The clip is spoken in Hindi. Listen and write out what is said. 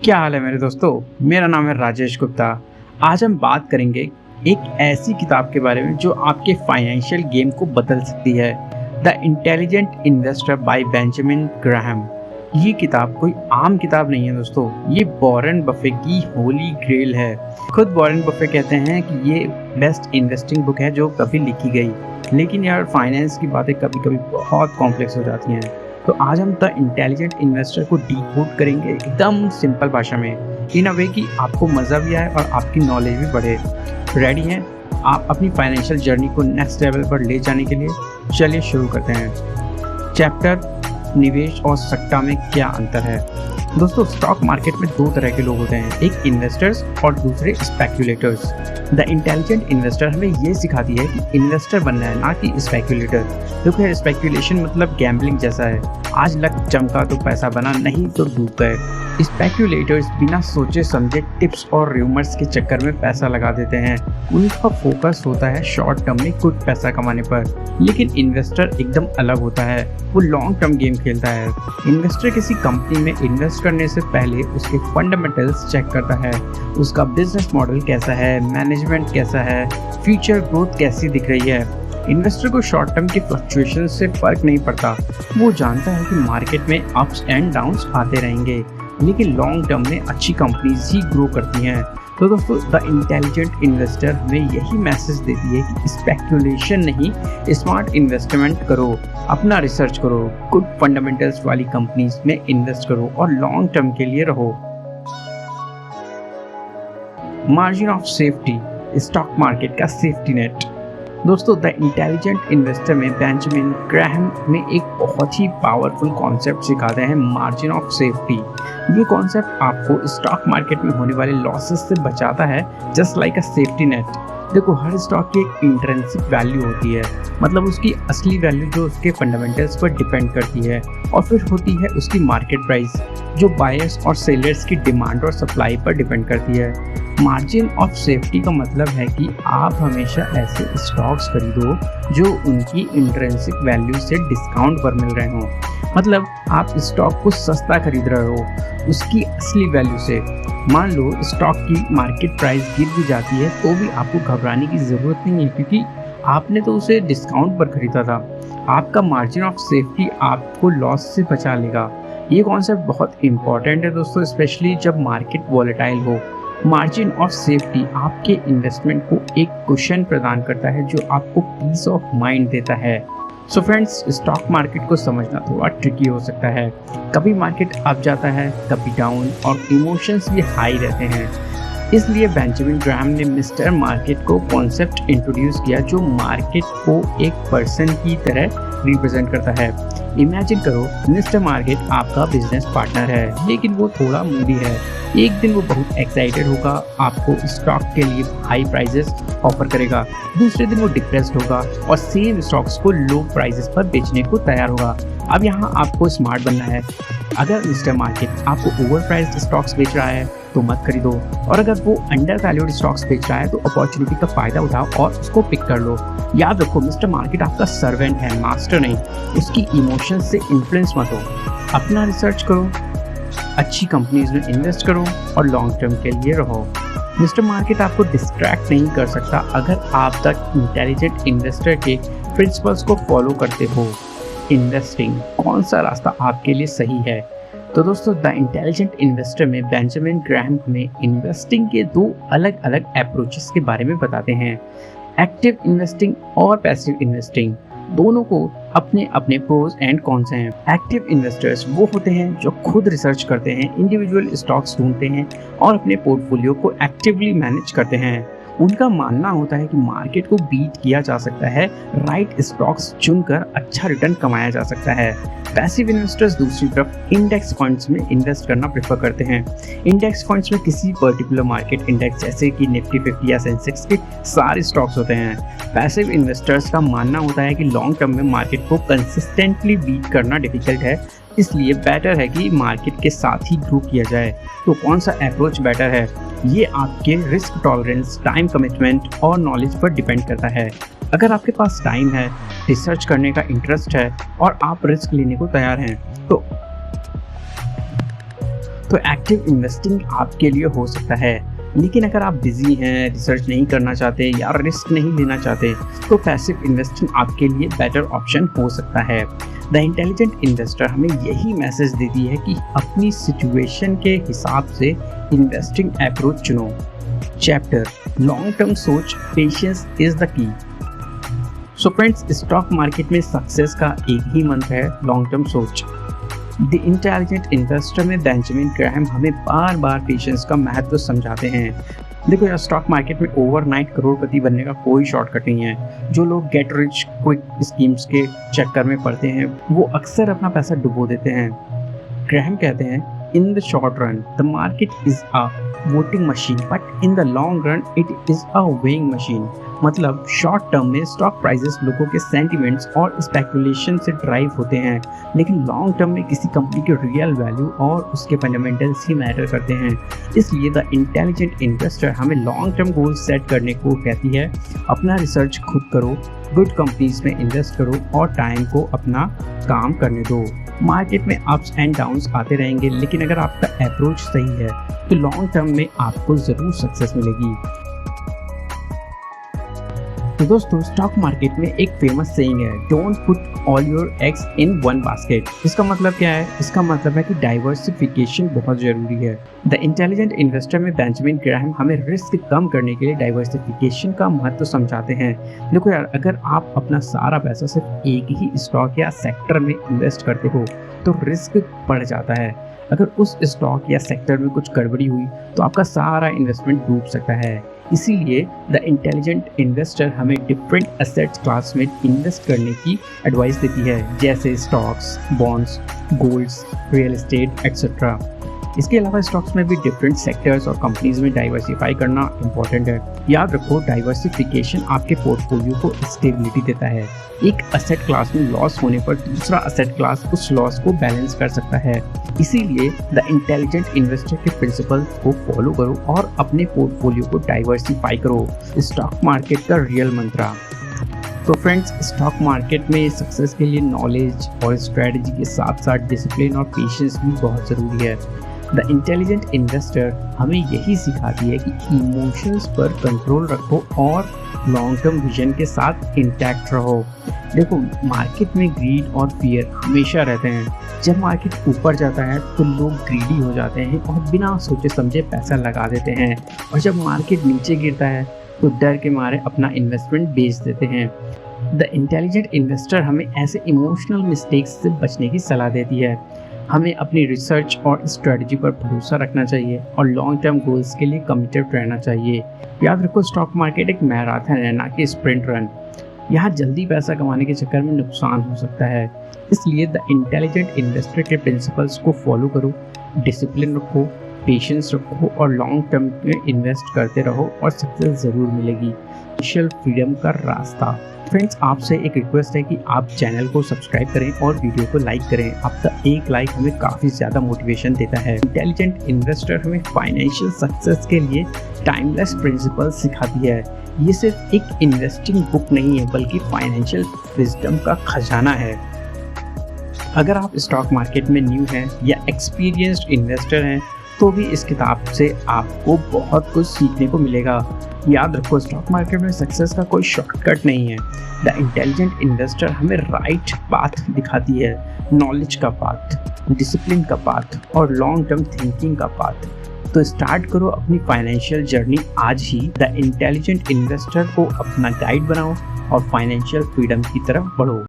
क्या हाल है मेरे दोस्तों। मेरा नाम है राजेश गुप्ता। आज हम बात करेंगे एक ऐसी किताब के बारे में जो आपके फाइनेंशियल गेम को बदल सकती है। The intelligent investor bye Benjamin Graham. ये किताब कोई आम किताब नहीं है दोस्तों, ये वॉरेन बफे की होली ग्रेल है। खुद वॉरेन बफे कहते हैं कि ये बेस्ट इन्वेस्टिंग बुक है जो कभी लिखी गई। लेकिन यार फाइनेंस की बातें कभी कभी बहुत कॉम्प्लेक्स हो जाती हैं, तो आज हम द इंटेलिजेंट इन्वेस्टर को डीकोड करेंगे एकदम सिंपल भाषा में, इन अ वे कि आपको मज़ा भी आए और आपकी नॉलेज भी बढ़े। रेडी हैं आप अपनी फाइनेंशियल जर्नी को नेक्स्ट लेवल पर ले जाने के लिए? चलिए शुरू करते हैं। चैप्टर निवेश और सट्टा में क्या अंतर है। दोस्तों, स्टॉक मार्केट में दो तरह के लोग होते हैं, एक इन्वेस्टर्स और दूसरे स्पेक्यूलेटर्स। द इंटेलिजेंट इन्वेस्टर हमें ये सिखाती है कि इन्वेस्टर बनना है, ना कि स्पेक्यूलेटर। क्योंकि स्पेक्यूलेशन मतलब गैम्बलिंग जैसा है, आज लक चमका तो पैसा बना, नहीं तो डूब गए। स्पेक्यूलेटर्स बिना सोचे समझे टिप्स और रूमर्स के चक्कर में पैसा लगा देते हैं। उनका फोकस होता है शॉर्ट टर्म में क्विक पैसा कमाने पर। लेकिन इन्वेस्टर एकदम अलग होता है, वो लॉन्ग टर्म गेम खेलता है। इन्वेस्टर किसी कंपनी में इन्वेस्ट करने से पहले उसके फंडामेंटल्स चेक करता है, उसका बिजनेस मॉडल कैसा है, मैनेजमेंट कैसा है, फ्यूचर ग्रोथ कैसी दिख रही है। इन्वेस्टर को शॉर्ट टर्म की फ्लक्चुएशन से फर्क नहीं पड़ता, वो जानता है कि मार्केट में अप्स एंड डाउन्स आते रहेंगे, लेकिन लॉन्ग टर्म में अच्छी कंपनीज ही ग्रो करती हैं। तो दोस्तों, द इंटेलिजेंट इन्वेस्टर हमें यही मैसेज देती है कि स्पेक्यूलेशन नहीं, स्मार्ट इन्वेस्टमेंट करो, अपना रिसर्च करो, गुड फंडामेंटल्स वाली कंपनीज में इन्वेस्ट करो और लॉन्ग टर्म के लिए रहो। Margin of safety, stock market का सेफ्टी नेट। दोस्तों, द इंटेलिजेंट इन्वेस्टर में बेंजामिन ग्राहम में एक बहुत ही पावरफुल कॉन्सेप्ट सिखाते हैं, मार्जिन ऑफ सेफ्टी। ये कॉन्सेप्ट आपको स्टॉक मार्केट में होने वाले लॉसेस से बचाता है, जस्ट लाइक अ सेफ्टी नेट। देखो, हर स्टॉक की एक इंट्रिंसिक वैल्यू होती है, मतलब उसकी असली वैल्यू जो उसके फंडामेंटल्स पर डिपेंड करती है, और फिर होती है उसकी मार्केट प्राइस जो बायर्स और सेलर्स की डिमांड और सप्लाई पर डिपेंड करती है। मार्जिन ऑफ सेफ्टी का मतलब है कि आप हमेशा ऐसे स्टॉक्स खरीदो जो उनकी इंट्रिंसिक वैल्यू से डिस्काउंट पर मिल रहे हों। मतलब आप स्टॉक को सस्ता खरीद रहे हो उसकी असली वैल्यू से। मान लो स्टॉक की मार्केट प्राइस गिर भी जाती है तो भी आपको घबराने की ज़रूरत नहीं है, क्योंकि आपने तो उसे डिस्काउंट पर खरीदा था। आपका मार्जिन ऑफ सेफ्टी आपको लॉस से बचा लेगा। ये कॉन्सेप्ट बहुत इंपॉर्टेंट है दोस्तों, स्पेशली जब मार्केट वॉलेटाइल हो। मार्जिन ऑफ सेफ्टी आपके इन्वेस्टमेंट को एक कुशन प्रदान करता है जो आपको पीस ऑफ माइंड देता है। सो फ्रेंड्स, स्टॉक मार्केट को समझना थोड़ा ट्रिकी हो सकता है। कभी मार्केट अप जाता है, कभी डाउन, और इमोशंस भी हाई रहते हैं। इसलिए बेंजामिन ग्राहम ने मिस्टर मार्केट को कॉन्सेप्ट इंट्रोड्यूस किया जो मार्केट को एक पर्सन की तरह रिप्रेजेंट करता है। इमेजिन करो, मिस्टर मार्केट आपका बिजनेस पार्टनर है, लेकिन वो थोड़ा मूडी है। एक दिन वो बहुत एक्साइटेड होगा, आपको स्टॉक के लिए हाई प्राइसेस ऑफर करेगा। दूसरे दिन वो डिप्रेस्ड होगा और सेम स्टॉक्स को लो प्राइसेस पर बेचने को तैयार होगा। अब यहाँ आपको स्मार्ट बनना है। अगर मिस्टर मार्केट आपको ओवर प्राइस्ड स्टॉक्स बेच रहा है तो मत खरीदो, और अगर वो अंडर वैल्यूड स्टॉक्स बेच रहा है तो अपॉर्चुनिटी का फायदा उठाओ और उसको पिक कर लो। याद रखो, मिस्टर मार्केट आपका सर्वेंट है, मास्टर नहीं। उसकी इमोशन से इन्फ्लुएंस मत हो। अपना रिसर्च करो, अच्छी कंपनीज में इन्वेस्ट करो और लॉन्ग टर्म के लिए रहो। मिस्टर मार्केट आपको डिस्ट्रैक्ट नहीं कर सकता अगर आप द इंटेलिजेंट इन्वेस्टर के प्रिंसिपल्स को फॉलो करते हो। इन्वेस्टिंग, कौन सा रास्ता आपके लिए सही है? तो दोस्तों, द इंटेलिजेंट इन्वेस्टर में बेंजामिन ग्राहम हमें इन्वेस्टिंग के दो अलग अलग अप्रोचेस के बारे में बताते हैं, एक्टिव इन्वेस्टिंग और पैसिव इन्वेस्टिंग। दोनों को अपने अपने प्रोज एंड कॉन्स हैं। एक्टिव इन्वेस्टर्स वो होते हैं जो खुद रिसर्च करते हैं, इंडिविजुअल स्टॉक्स ढूंढते हैं और अपने पोर्टफोलियो को एक्टिवली मैनेज करते हैं। उनका मानना होता है कि मार्केट को बीट किया जा सकता है, राइट स्टॉक्स चुनकर अच्छा रिटर्न कमाया जा सकता है। पैसिव इन्वेस्टर्स दूसरी तरफ इंडेक्स फंड्स में इन्वेस्ट करना प्रेफर करते हैं। इंडेक्स फंड्स में किसी पर्टिकुलर मार्केट इंडेक्स जैसे कि निफ्टी 50 या सेंसेक्स के सारे स्टॉक्स होते हैं। पैसिव इन्वेस्टर्स का मानना होता है कि लॉन्ग टर्म में मार्केट को कंसिस्टेंटली बीट करना डिफिकल्ट है, इसलिए बेटर है कि मार्केट के साथ ही ग्रो किया जाए। तो कौन सा अप्रोच बेटर है, ये आपके रिस्क टॉलरेंस, टाइम कमिटमेंट और नॉलेज पर डिपेंड करता है। अगर आपके पास टाइम है, रिसर्च करने का इंटरेस्ट है और आप रिस्क लेने को तैयार हैं तो एक्टिव इन्वेस्टिंग आपके लिए हो सकता है। लेकिन अगर आप बिजी हैं, रिसर्च नहीं करना चाहते या रिस्क नहीं लेना चाहते, तो पैसिव इन्वेस्टिंग आपके लिए बेटर ऑप्शन हो सकता है। द इंटेलिजेंट इन्वेस्टर हमें यही मैसेज देती है कि अपनी सिचुएशन के हिसाब से इन्वेस्टिंग अप्रोच चुनो। चैप्टर लॉन्ग टर्म सोच, patience is the key. So friends, stock market में सक्सेस का एक ही मंत्र है, लॉन्ग टर्म सोच। द इंटेलिजेंट इन्वेस्टर में बेंजामिन ग्राहम हमें बार बार पेशेंस का महत्व समझाते हैं। देखो यार, स्टॉक मार्केट में ओवरनाइट करोड़पति बनने का कोई शॉर्टकट नहीं है। जो लोग गेट रिच क्विक स्कीम्स के चक्कर में पड़ते हैं, वो अक्सर अपना पैसा डुबो देते हैं। ग्राहम कहते हैं, in the short run the market is a voting machine, but in the long run it is a weighing machine. मतलब शॉर्ट टर्म में स्टॉक प्राइसेस लोगों के सेंटिमेंट्स और स्पेकुलेशन से ड्राइव होते हैं, लेकिन लॉन्ग टर्म में किसी कंपनी के रियल वैल्यू और उसके फंडामेंटल्स ही मैटर करते हैं। इसलिए द इंटेलिजेंट इन्वेस्टर हमें लॉन्ग टर्म गोल सेट करने को कहती है। अपना रिसर्च खुद करो, गुड कंपनीज में इन्वेस्ट करो और टाइम को अपना काम करने दो। मार्केट में अप्स एंड डाउन्स आते रहेंगे, लेकिन अगर आपका अप्रोच सही है तो लॉन्ग टर्म में आपको ज़रूर सक्सेस मिलेगी। तो दोस्तों, स्टॉक मार्केट में एक फेमस सेइंग है, don't put all your eggs in one basket. इसका मतलब क्या है? इसका मतलब है कि डाइवर्सिफिकेशन बहुत जरूरी है। द इंटेलिजेंट इन्वेस्टर में बेंजामिन ग्राहम हमें रिस्क कम करने के लिए डाइवर्सिफिकेशन का महत्व समझाते हैं। देखो यार, अगर आप अपना सारा पैसा सिर्फ एक ही स्टॉक या सेक्टर में इन्वेस्ट करते हो तो रिस्क बढ़ जाता है। अगर उस स्टॉक या सेक्टर में कुछ गड़बड़ी हुई तो आपका सारा इन्वेस्टमेंट डूब सकता है। इसीलिए द इंटेलिजेंट इन्वेस्टर हमें डिफरेंट एसेट्स क्लास में इन्वेस्ट करने की एडवाइस देती है, जैसे stocks, bonds, golds, real estate etcetera. इसके अलावा स्टॉक्स में भी डिफरेंट सेक्टर्स और कंपनीज में डाइवर्सिफाई करना इंपॉर्टेंट है। याद रखो, डाइवर्सिफिकेशन आपके पोर्टफोलियो को स्टेबिलिटी देता है। एक असेट क्लास में लॉस होने पर दूसरा असेट क्लास उस लॉस को बैलेंस कर सकता है। इसीलिए द इंटेलिजेंट इन्वेस्टर के प्रिंसिपल्स को फॉलो करो और अपने पोर्टफोलियो को डाइवर्सिफाई करो। स्टॉक मार्केट का रियल मंत्रा। तो फ्रेंड्स, स्टॉक मार्केट में सक्सेस के लिए नॉलेज और स्ट्रेटजी के साथ साथ डिसिप्लिन और पेशेंस भी बहुत ज़रूरी है। द इंटेलिजेंट इन्वेस्टर हमें यही सिखाती है कि इमोशंस पर कंट्रोल रखो और लॉन्ग टर्म विजन के साथ इंटैक्ट रहो। देखो, मार्केट में ग्रीड और फियर हमेशा रहते हैं। जब मार्केट ऊपर जाता है तो लोग ग्रीडी हो जाते हैं और बिना सोचे समझे पैसा लगा देते हैं, और जब मार्केट नीचे गिरता है तो डर के मारे अपना इन्वेस्टमेंट बेच देते हैं। द इंटेलिजेंट इन्वेस्टर हमें ऐसे इमोशनल मिस्टेक्स से बचने की सलाह देती है। हमें अपनी रिसर्च और स्ट्रेटजी पर भरोसा रखना चाहिए और लॉन्ग टर्म गोल्स के लिए कमिटेड रहना चाहिए। याद रखो, स्टॉक मार्केट एक मैराथन है, ना कि स्प्रिंट रन। यहाँ जल्दी पैसा कमाने के चक्कर में नुकसान हो सकता है। इसलिए द इंटेलिजेंट इन्वेस्टर के प्रिंसिपल्स को फॉलो करो, डिसिप्लिन रखो, पेशेंस रखो और लॉन्ग टर्म में इन्वेस्ट करते रहो और सक्सेस ज़रूर मिलेगी। फाइनेंशियल फ्रीडम का रास्ता। फ्रेंड्स, आपसे एक रिक्वेस्ट है कि आप चैनल को सब्सक्राइब करें और वीडियो को लाइक करें। आपका एक लाइक हमें काफ़ी ज़्यादा मोटिवेशन देता है। इंटेलिजेंट इन्वेस्टर हमें फाइनेंशियल सक्सेस के लिए टाइमलेस प्रिंसिपल सिखाती है। ये सिर्फ एक इन्वेस्टिंग बुक नहीं है, बल्कि फाइनेंशियल विजडम का खजाना है। अगर आप स्टॉक मार्केट में न्यू हैं या एक्सपीरियंस्ड इन्वेस्टर हैं तो भी इस किताब से आपको बहुत कुछ सीखने को मिलेगा। याद रखो, स्टॉक मार्केट में सक्सेस का कोई शॉर्टकट नहीं है। द इंटेलिजेंट इन्वेस्टर हमें राइट पाथ दिखाती है, नॉलेज का पाथ, डिसिप्लिन का पाथ और लॉन्ग टर्म थिंकिंग का पाथ। तो स्टार्ट करो अपनी फाइनेंशियल जर्नी आज ही। द इंटेलिजेंट इन्वेस्टर को अपना गाइड बनाओ और फाइनेंशियल फ्रीडम की तरफ बढ़ो।